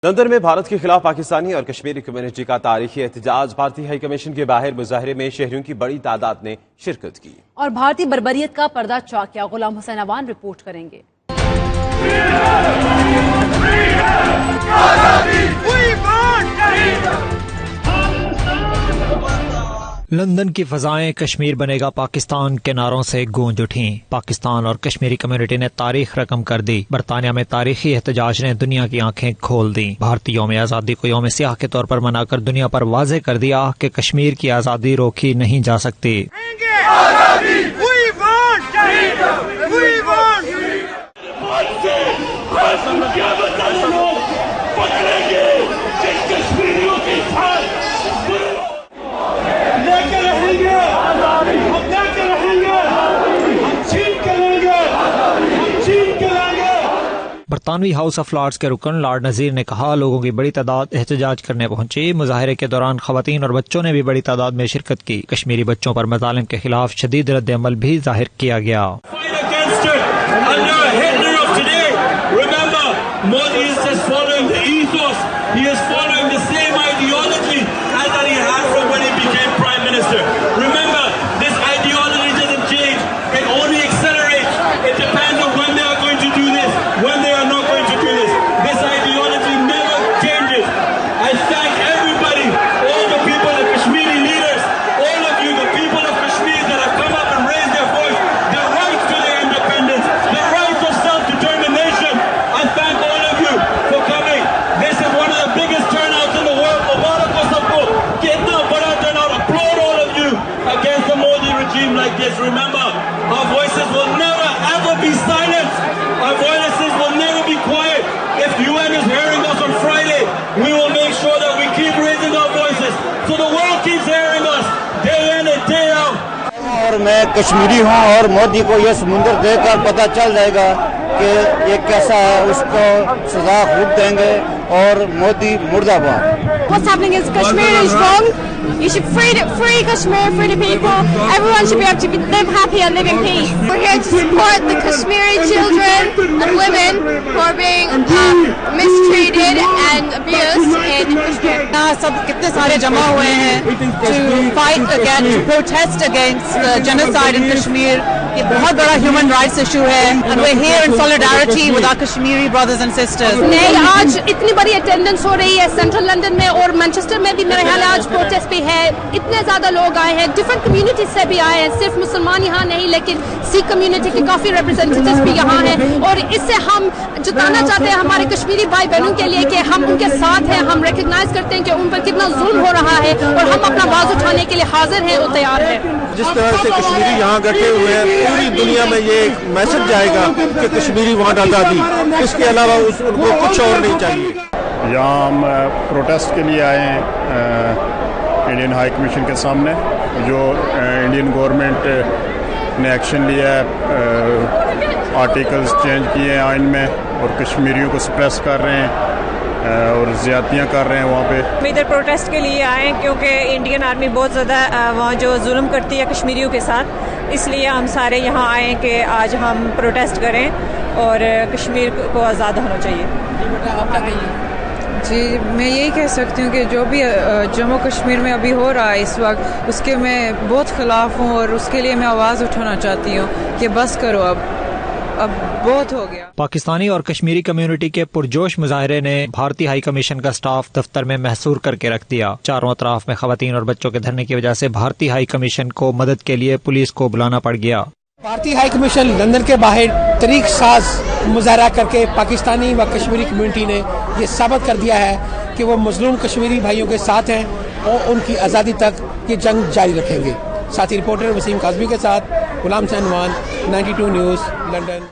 London میں بھارت کے خلاف پاکستانی اور کشمیری کمیونٹی کا تاریخی احتجاج۔ بھارتی ہائی کمیشن کے باہر مظاہرے میں شہریوں کی بڑی تعداد نے شرکت کی اور بھارتی بربریت کا پردہ چاکیا۔ غلام حسین اوان رپورٹ کریں گے۔ لندن کی فضائیں کشمیر بنے گا پاکستان کے نعروں سے گونج اٹھیں۔ پاکستان اور کشمیری کمیونٹی نے تاریخ رقم کر دی۔ برطانیہ میں تاریخی احتجاج نے دنیا کی آنکھیں کھول دیں۔ بھارتی یوم آزادی کو یوم سیاہ کے طور پر منا کر دنیا پر واضح کر دیا کہ کشمیر کی آزادی روکی نہیں جا سکتی۔ برطانوی ہاؤس آف لارڈز کے رکن لارڈ نذیر نے کہا، لوگوں کی بڑی تعداد احتجاج کرنے پہنچی۔ مظاہرے کے دوران خواتین اور بچوں نے بھی بڑی تعداد میں شرکت کی۔ کشمیری بچوں پر مظالم کے خلاف شدید رد عمل بھی ظاہر کیا گیا۔ Remember, our voices will never ever be silenced. Our voices will never be quiet. If UN is hearing us on Friday, we will make sure that we keep raising our voices so the world keeps hearing us day in and day out. اور میں کشمیری ہوں اور مودی کو یہ سمندر دیکھ کر پتہ چل جائے گا کہ یہ کیسا ہے، اس کو سزا خوب دیں گے اور مودی مردہ باد۔ What's happening is Kashmir is wrong. You should free Kashmir, free the people. Everyone should be able to live happy and live in peace. We're here to support the Kashmiri children and women who are being mistreated and abused in Kashmir. یہاں سب کتنے سارے جمع ہوئے ہیں to fight against, to protest against the genocide in Kashmir. یہ بہت بڑا human rights issue ہے and we're here in solidarity with our Kashmiri brothers and sisters. نہیں، آج اتنی بڑی اٹینڈنس ہو رہی ہے سینٹرل لندن میں اور مانچسٹر میں بھی، میرے خیال آج پروٹیسٹ بھی ہے۔ اتنے زیادہ لوگ آئے ہیں، ڈفرینٹ کمیونٹیز سے بھی آئے ہیں، صرف مسلمان یہاں نہیں لیکن سکھ کمیونٹی کے کافی ریپرزینٹیوز بھی یہاں ہیں، اور اس سے ہم جتانا چاہتے ہیں ہمارے کشمیری بھائی بہنوں کے لیے کہ ہم ان کے ساتھ ہیں۔ ہم ریکگنائز کرتے ہیں کہ ان پر کتنا ظلم ہو رہا ہے اور ہم اپنا آواز اٹھانے کے لیے حاضر ہیں اور تیار ہیں۔ جس طرح سے کشمیری یہاں بیٹھے ہوئے ہیں، پوری دنیا میں یہ ایک میسج جائے گا کہ کشمیری وانٹ آزادی، اس کے علاوہ ان کو کچھ اور نہیں چاہیے۔ یہاں ہم پروٹیسٹ کے لیے آئے ہیں انڈین ہائی کمیشن کے سامنے، جو انڈین گورنمنٹ نے ایکشن لیا ہے، آرٹیکلز چینج کیے ہیں آئین میں اور کشمیریوں کو سپریس کر رہے ہیں اور زیادتیاں کر رہے ہیں وہاں پہ۔ ہم ادھر پروٹیسٹ کے لیے آئے ہیں کیونکہ انڈین آرمی بہت زیادہ وہاں جو ظلم کرتی ہے کشمیریوں کے ساتھ، اس لیے ہم سارے یہاں آئے ہیں کہ آج ہم پروٹیسٹ کریں اور کشمیر کو آزاد ہونا چاہیے۔ جی، میں یہی کہہ سکتی ہوں کہ جو بھی جموں کشمیر میں ابھی ہو رہا ہے اس وقت، اس کے میں بہت خلاف ہوں اور اس کے لیے میں آواز اٹھانا چاہتی ہوں کہ بس کرو، اب بہت ہو گیا۔ پاکستانی اور کشمیری کمیونٹی کے پرجوش مظاہرے نے بھارتی ہائی کمیشن کا سٹاف دفتر میں محصور کر کے رکھ دیا۔ چاروں اطراف میں خواتین اور بچوں کے دھرنے کی وجہ سے بھارتی ہائی کمیشن کو مدد کے لیے پولیس کو بلانا پڑ گیا۔ بھارتی ہائی کمیشن لندن کے باہر طریق ساز مظاہرہ کر کے پاکستانی و کشمیری کمیونٹی نے یہ ثابت کر دیا ہے کہ وہ مظلوم کشمیری بھائیوں کے ساتھ ہیں اور ان کی آزادی تک یہ جنگ جاری رکھیں گے۔ ساتھی رپورٹر وسیم کاظمی کے ساتھ غلام حسین اوان، 92 نیوز، لندن۔